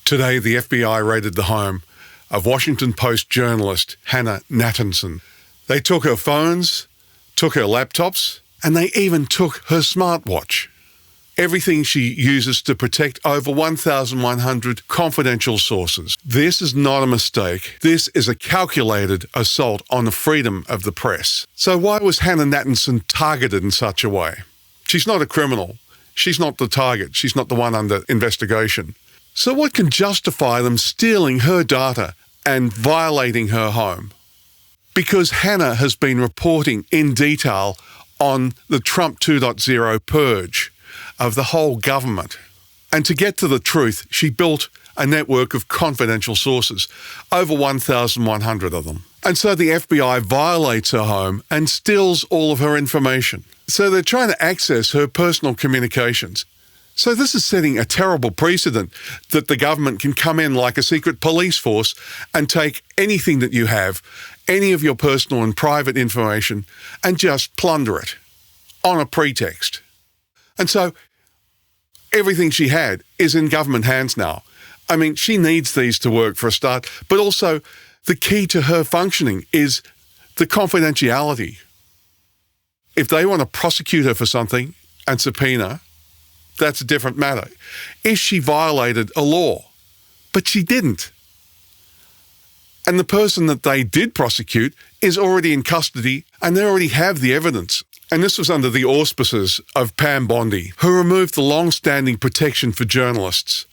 Today, the FBI raided the home of Washington Post journalist Hannah Natanson. They took her phones, took her laptops, and they even took her smartwatch. Everything she uses to protect over 1,100 confidential sources. This is not a mistake. This is a calculated assault on the freedom of the press. So why was Hannah Natanson targeted in such a way? She's not a criminal. She's not the target. She's not the one under investigation. So what can justify them stealing her data and violating her home? Because Hannah has been reporting in detail on the Trump 2.0 purge of the whole government. And to get to the truth, she built a network of confidential sources, over 1,100 of them. And so the FBI violates her home and steals all of her information. So they're trying to access her personal communications. So this is setting a terrible precedent that the government can come in like a secret police force and take anything that you have, any of your personal and private information, and just plunder it on a pretext. And so everything she had is in government hands now. I mean, she needs these to work for a start, but also the key to her functioning is the confidentiality. If they want to prosecute her for something and subpoena, that's a different matter. If she violated a law, but she didn't. And the person that they did prosecute is already in custody and they already have the evidence. And this was under the auspices of Pam Bondi, who removed the long-standing protection for journalists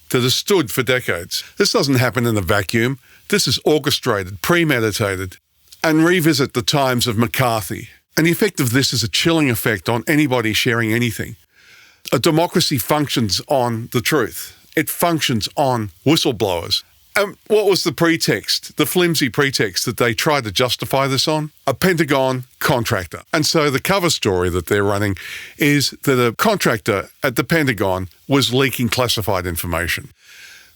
that has stood for decades. This doesn't happen in a vacuum. This is orchestrated, premeditated, and revisit the times of McCarthy. And the effect of this is a chilling effect on anybody sharing anything. A democracy functions on the truth. It functions on whistleblowers. And what was the pretext, the flimsy pretext that they tried to justify this on? A Pentagon contractor. And so the cover story that they're running is that a contractor at the Pentagon was leaking classified information.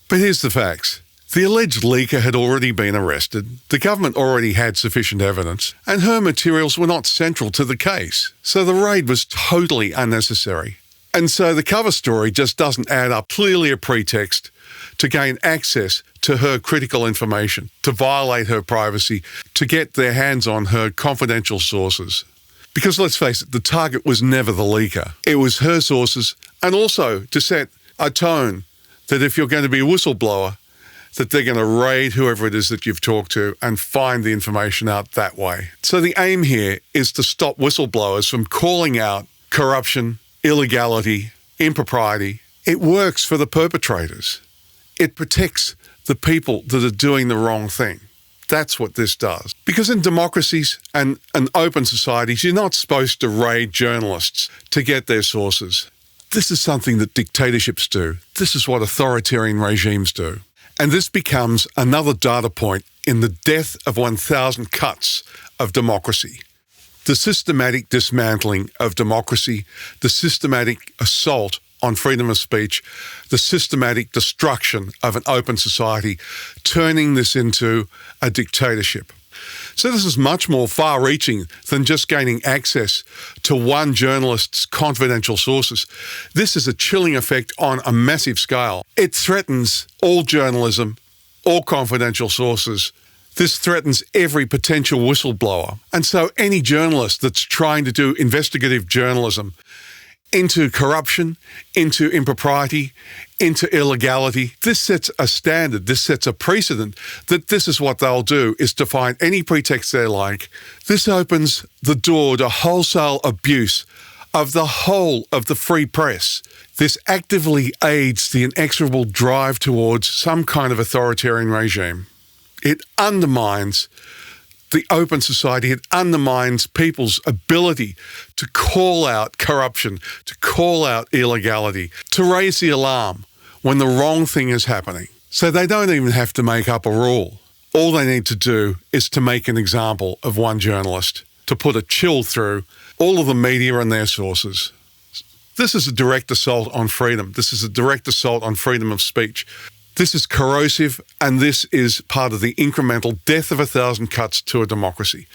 But here's the facts. The alleged leaker had already been arrested, the government already had sufficient evidence, and her materials were not central to the case. So the raid was totally unnecessary. And so the cover story just doesn't add up. Clearly a pretext to gain access to her critical information, to violate her privacy, to get their hands on her confidential sources. Because let's face it, the target was never the leaker. It was her sources, and also to set a tone that if you're going to be a whistleblower, that they're going to raid whoever it is that you've talked to and find the information out that way. So the aim here is to stop whistleblowers from calling out corruption, illegality, impropriety. It works for the perpetrators. It protects the people that are doing the wrong thing. That's what this does. Because in democracies and open societies, you're not supposed to raid journalists to get their sources. This is something that dictatorships do. This is what authoritarian regimes do. And this becomes another data point in the death of 1,000 cuts of democracy. The systematic dismantling of democracy, the systematic assault on freedom of speech, the systematic destruction of an open society, turning this into a dictatorship. So this is much more far-reaching than just gaining access to one journalist's confidential sources. This is a chilling effect on a massive scale. It threatens all journalism, all confidential sources. This threatens every potential whistleblower. And so any journalist that's trying to do investigative journalism into corruption, into impropriety, into illegality, this sets a standard, this sets a precedent that this is what they'll do, is to find any pretext they like. This opens the door to wholesale abuse of the whole of the free press. This actively aids the inexorable drive towards some kind of authoritarian regime. It undermines the open society. It undermines people's ability to call out corruption, to call out illegality, to raise the alarm when the wrong thing is happening. So they don't even have to make up a rule. All they need to do is to make an example of one journalist, to put a chill through all of the media and their sources. This is a direct assault on freedom. This is a direct assault on freedom of speech. This is corrosive, and this is part of the incremental death of 1,000 cuts to a democracy.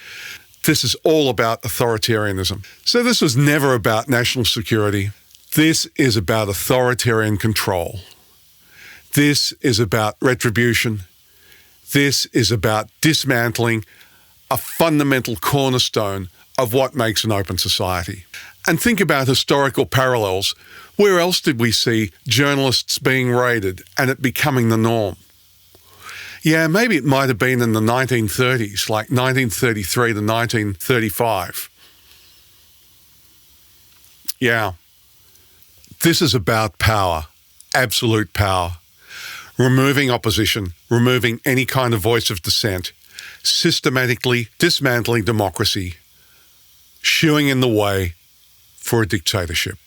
This is all about authoritarianism. So this was never about national security. This is about authoritarian control. This is about retribution. This is about dismantling a fundamental cornerstone of what makes an open society. And think about historical parallels. Where else did we see journalists being raided and it becoming the norm? Yeah, maybe it might have been in the 1930s, like 1933 to 1935. Yeah, this is about power, absolute power. Removing opposition, removing any kind of voice of dissent, systematically dismantling democracy, shooing in the way for a dictatorship.